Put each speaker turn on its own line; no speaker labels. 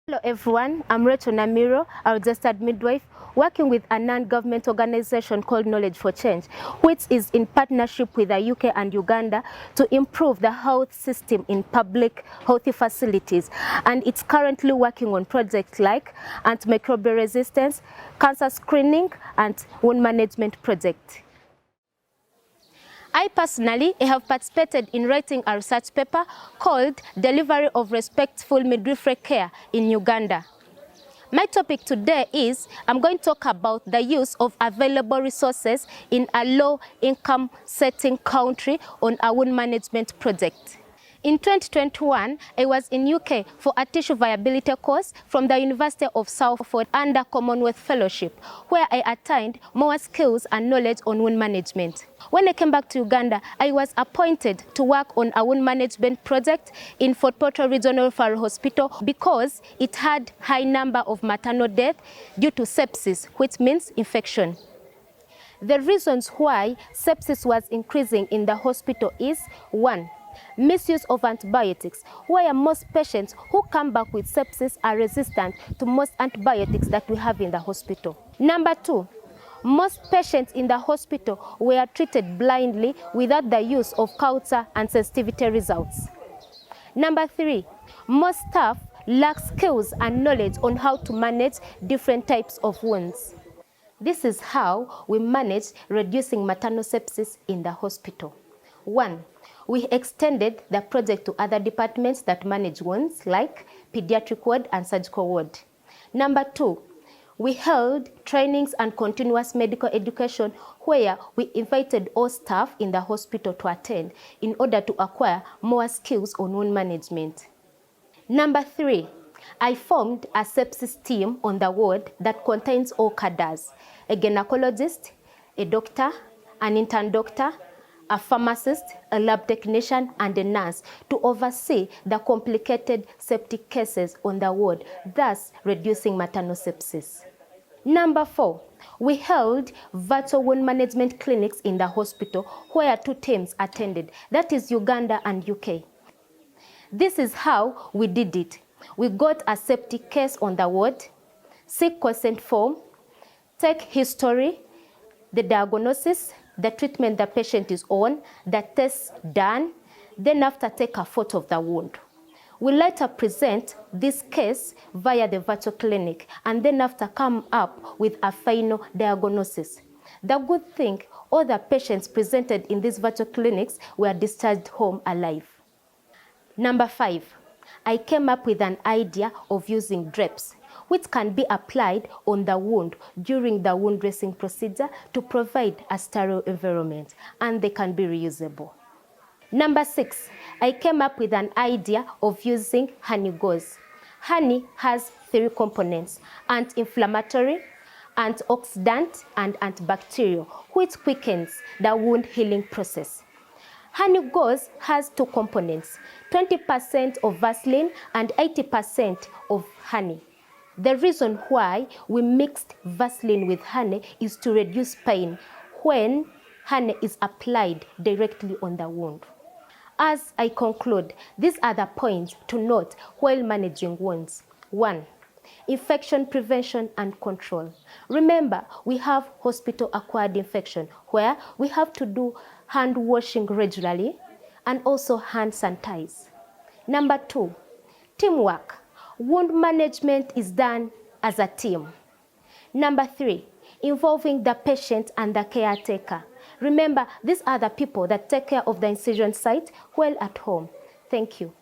Hello everyone, I'm Namiiro, a registered midwife, working with a non-government organization called Knowledge for Change, which is in partnership with the UK and Uganda to improve the health system in public health facilities. And it's currently working on projects like antimicrobial resistance, cancer screening, and wound management project. I personally have participated in writing a research paper called Delivery of Respectful Midwifery Care in Uganda. My topic today is I'm going to talk about the use of available resources in a low-income setting country on a wound management project. In 2021, I was in UK for a tissue viability course from the University of Salford under Commonwealth Fellowship, where I attained more skills and knowledge on wound management. When I came back to Uganda, I was appointed to work on a wound management project in Fort Portal Regional Referral Hospital because it had high number of maternal deaths due to sepsis, which means infection. The reasons why sepsis was increasing in the hospital is 1. Misuse of antibiotics, where most patients who come back with sepsis are resistant to most antibiotics that we have in the hospital. Number 2, most patients in the hospital were treated blindly without the use of culture and sensitivity results. Number 3, most staff lack skills and knowledge on how to manage different types of wounds. This is how we manage reducing maternal sepsis in the hospital. 1. We extended the project to other departments that manage wounds like pediatric ward and surgical ward. Number 2, we held trainings and continuous medical education where we invited all staff in the hospital to attend in order to acquire more skills on wound management. Number 3, I formed a sepsis team on the ward that contains all cadres: a gynecologist, a doctor, an intern doctor, a pharmacist, a lab technician, and a nurse to oversee the complicated septic cases on the ward, thus reducing maternal sepsis. Number 4, we held virtual wound management clinics in the hospital where 2 teams attended, that is Uganda and UK. This is how we did it. We got a septic case on the ward, seek consent form, take history, the diagnosis, the treatment the patient is on, the tests done, then after take a photo of the wound. We later present this case via the virtual clinic and then after come up with a final diagnosis. The good thing, all the patients presented in these virtual clinics were discharged home alive. Number 5, I came up with an idea of using drapes, which can be applied on the wound during the wound dressing procedure to provide a sterile environment, and they can be reusable. Number 6, I came up with an idea of using honey gauze. Honey has 3 components: anti-inflammatory, antioxidant, and antibacterial, which quickens the wound healing process. Honey gauze has 2 components, 20% of Vaseline and 80% of honey. The reason why we mixed Vaseline with honey is to reduce pain when honey is applied directly on the wound. As I conclude, these are the points to note while managing wounds. 1. Infection prevention and control. Remember, we have hospital-acquired infection where we have to do hand washing regularly and also hand sanitize. Number 2, teamwork. Wound management is done as a team. Number 3, involving the patient and the caretaker. Remember, these are the people that take care of the incision site while at home. Thank you.